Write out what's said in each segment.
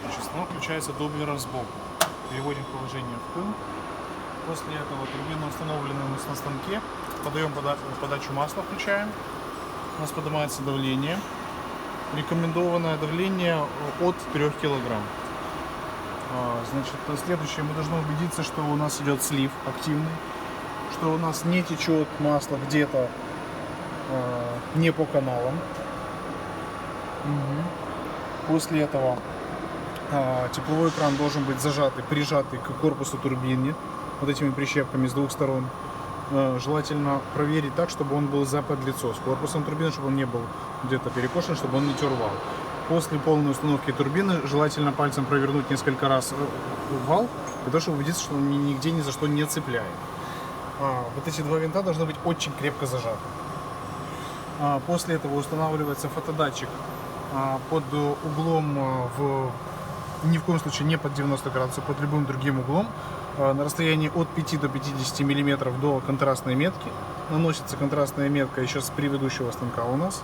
Значит, станок включается дублером сбоку. Переводим положение в пыл. После этого турбина установлена у нас на станке. Подаем подачу масла, включаем. У нас поднимается давление. Рекомендованное давление от 3 килограмм. Значит, следующее, мы должны убедиться, что у нас идет слив активный, что у нас не течет масло где-то не по каналам. После этого тепловой кран должен быть зажатый, прижатый к корпусу турбины вот этими прищепками с двух сторон. Желательно проверить так, чтобы он был за подлицо с корпусом турбины, чтобы он не был где-то перекошен, чтобы он не тер вал. После полной установки турбины желательно пальцем провернуть несколько раз вал, для того, чтобы убедиться, что он нигде ни за что не цепляет. Вот эти два винта должны быть очень крепко зажаты. После этого устанавливается фотодатчик под углом ни в коем случае не под 90 градусов, под любым другим углом, на расстоянии от 5 до 50 миллиметров до контрастной метки. Наносится контрастная метка еще с предыдущего станка у нас.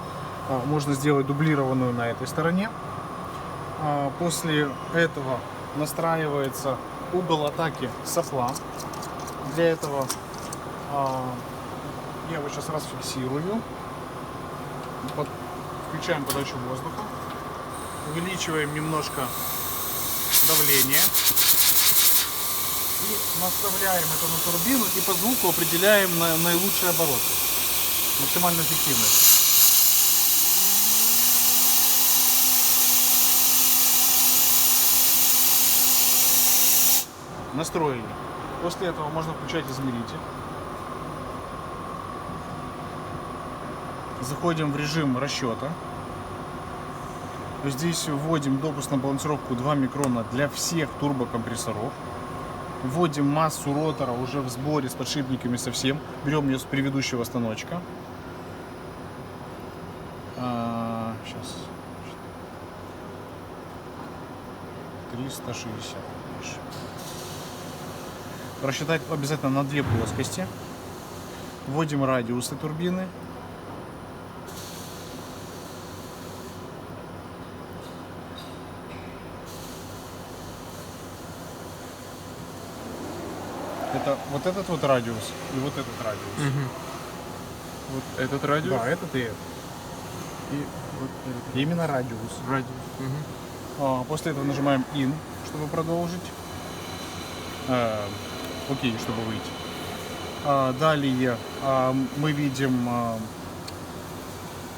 Можно сделать дублированную на этой стороне. После этого настраивается угол атаки сопла. Для этого я его сейчас расфиксирую. Включаем подачу воздуха. Увеличиваем немножко давление. И наставляем это на турбину и по звуку определяем наилучшие обороты. Максимальную эффективность. Настроили. После этого можно включать измеритель. Заходим в режим расчета. Здесь вводим допуск на балансировку 2 микрона для всех турбокомпрессоров. Вводим массу ротора уже в сборе с подшипниками совсем. Берем ее с предыдущего станочка. Сейчас. 360. Рассчитать обязательно на 2 плоскости. Вводим радиусы турбины. Это вот этот вот радиус и вот этот радиус. Вот этот радиус? Да, этот и этот. И вот этот. Именно радиус. После этого нажимаем IN, чтобы продолжить. Окей, чтобы выйти. Далее мы видим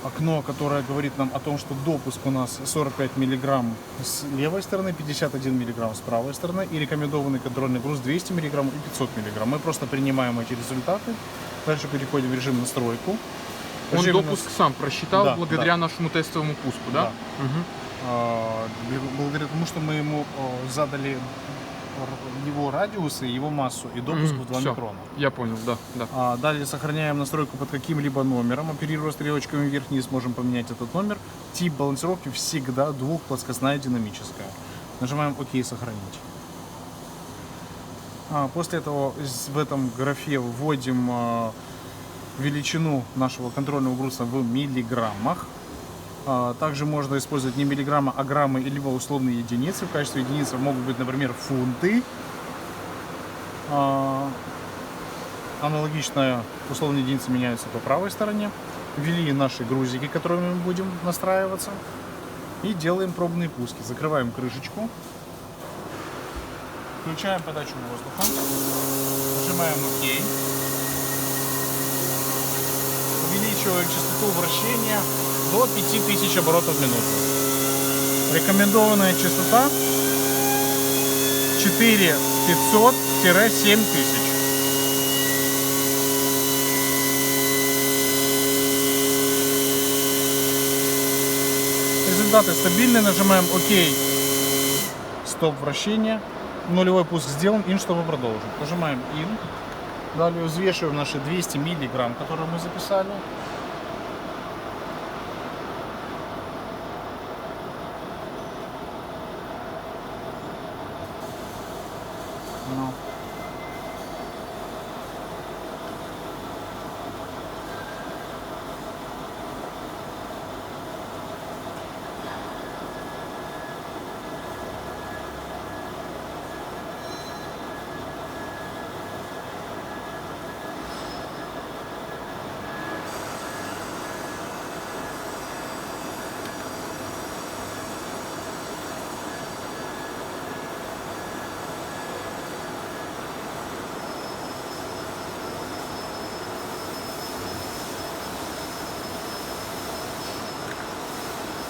окно, которое говорит нам о том, что допуск у нас 45 миллиграмм с левой стороны, 51 миллиграмм с правой стороны и рекомендованный контрольный груз 200 миллиграмм и 500 миллиграмм. Мы просто принимаем эти результаты. Дальше переходим в режим настройку. Он допуск сам просчитал, да, благодаря нашему тестовому пуску, да? Благодаря тому, что мы ему задали его радиусы, его массу и допуск в 2 микрона. Я понял, да. Далее сохраняем настройку под каким-либо номером. Оперируя стрелочками вверх-вниз, можем поменять этот номер. Тип балансировки всегда двухплоскостная динамическая. Нажимаем ОК, сохранить. После этого в этом графе вводим величину нашего контрольного груза в миллиграммах. Также можно использовать не миллиграммы, а граммы, либо условные единицы. В качестве единиц могут быть, например, фунты. Аналогично условные единицы меняются по правой стороне. Ввели наши грузики, которыми мы будем настраиваться. И делаем пробные пуски. Закрываем крышечку. Включаем подачу воздуха. Нажимаем ОК. Увеличиваем частоту вращения до 5000 оборотов в минуту. Рекомендованная частота 4500-7000. Результаты стабильные. Нажимаем ОК. Стоп вращения. Нулевой пуск сделан. IN, чтобы продолжить. Нажимаем IN. Далее взвешиваем наши 200 миллиграмм, которые мы записали.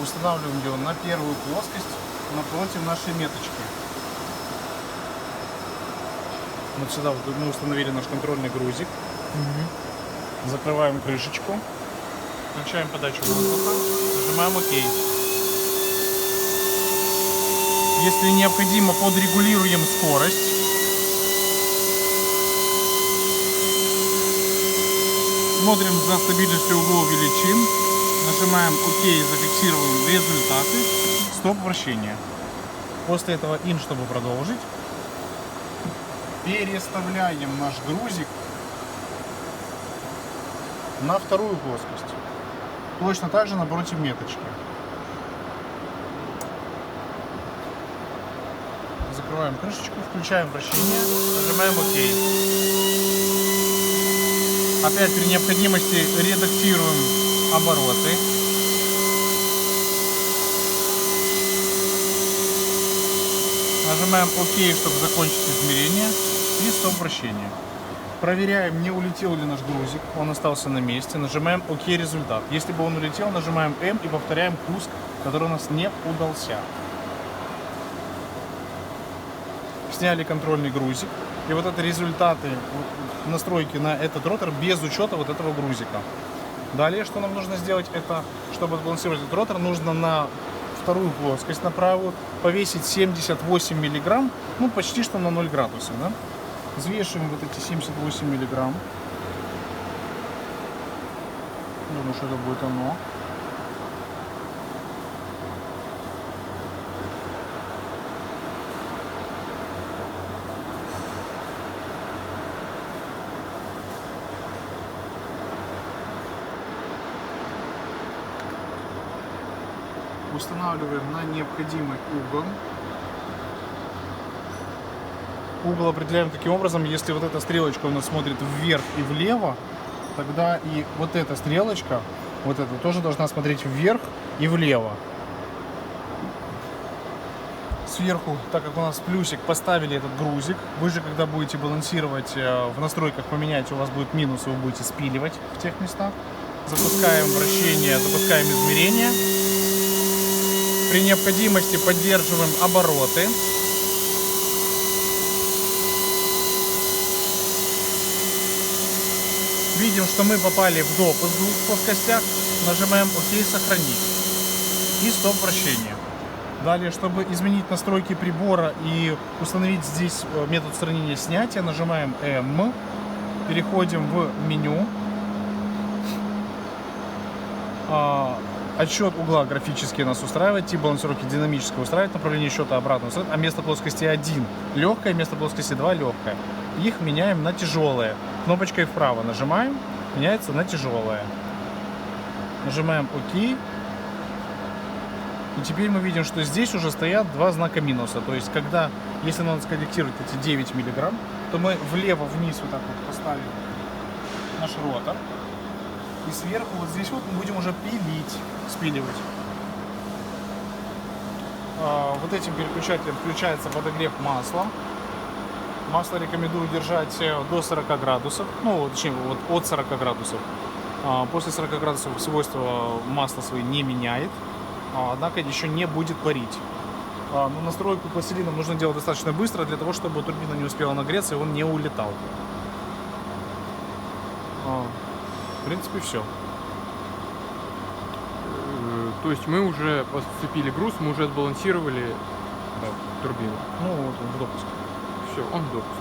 Устанавливаем его на первую плоскость напротив нашей меточки. Вот сюда вот мы установили наш контрольный грузик. Закрываем крышечку. Включаем подачу воздуха. Нажимаем ОК. Если необходимо, подрегулируем скорость. Смотрим за стабильностью углов величин. Нажимаем ОК, зафиксируем результаты. Стоп вращения. После этого IN, чтобы продолжить. Переставляем наш грузик на вторую плоскость. Точно так же напротив меточки. Закрываем крышечку, включаем вращение, нажимаем ОК. Опять при необходимости редактируем обороты. Нажимаем ОК, чтобы закончить измерение. И стоп вращения. Проверяем, не улетел ли наш грузик. Он остался на месте. Нажимаем ОК результат. Если бы он улетел, нажимаем М и повторяем пуск, который у нас не удался. Сняли контрольный грузик. И вот это результаты настройки на этот ротор без учета вот этого грузика. Далее, что нам нужно сделать, это, чтобы отбалансировать этот ротор, нужно на вторую плоскость, на правую, повесить 78 миллиграмм, ну почти что на 0 градусов, да? Взвешиваем вот эти 78 миллиграмм. Думаю, что это будет оно. Устанавливаем на необходимый угол. Угол определяем таким образом, если вот эта стрелочка у нас смотрит вверх и влево, тогда и вот эта стрелочка, вот эта, тоже должна смотреть вверх и влево. Сверху, так как у нас плюсик, поставили этот грузик. Вы же, когда будете балансировать в настройках, поменяете, у вас будет минус, и вы будете спиливать в тех местах. Запускаем вращение, запускаем измерение. При необходимости поддерживаем обороты. Видим, что мы попали в допуск в двух плоскостях. Нажимаем ОК, сохранить. И стоп вращения. Далее, чтобы изменить настройки прибора и установить здесь метод устранения снятия, нажимаем М. Переходим в меню. Отсчет угла графически нас устраивает, тип балансировки динамически устраивает, направление счета обратно устраивает, а место плоскости 1 легкое, место плоскости 2 легкое. Их меняем на тяжелое. Кнопочкой вправо нажимаем, меняется на тяжелое. Нажимаем ОК. И теперь мы видим, что здесь уже стоят два знака минуса. То есть, когда, если надо скорректировать эти 9 миллиграмм, то мы влево-вниз вот так вот поставим наш ротор. И сверху вот здесь вот мы будем уже пилить, спиливать. Вот этим переключателем включается подогрев масла. Масло рекомендую держать до 40 градусов, ну, точнее, вот от 40 градусов. После 40 градусов свойства масла свои не меняет, однако еще не будет парить. Но настройку пластилином нужно делать достаточно быстро, для того, чтобы турбина не успела нагреться и он не улетал. В принципе, все. То есть мы уже подцепили груз, мы уже отбалансировали турбину. Ну, вот он в допуск. Все, он в допуск.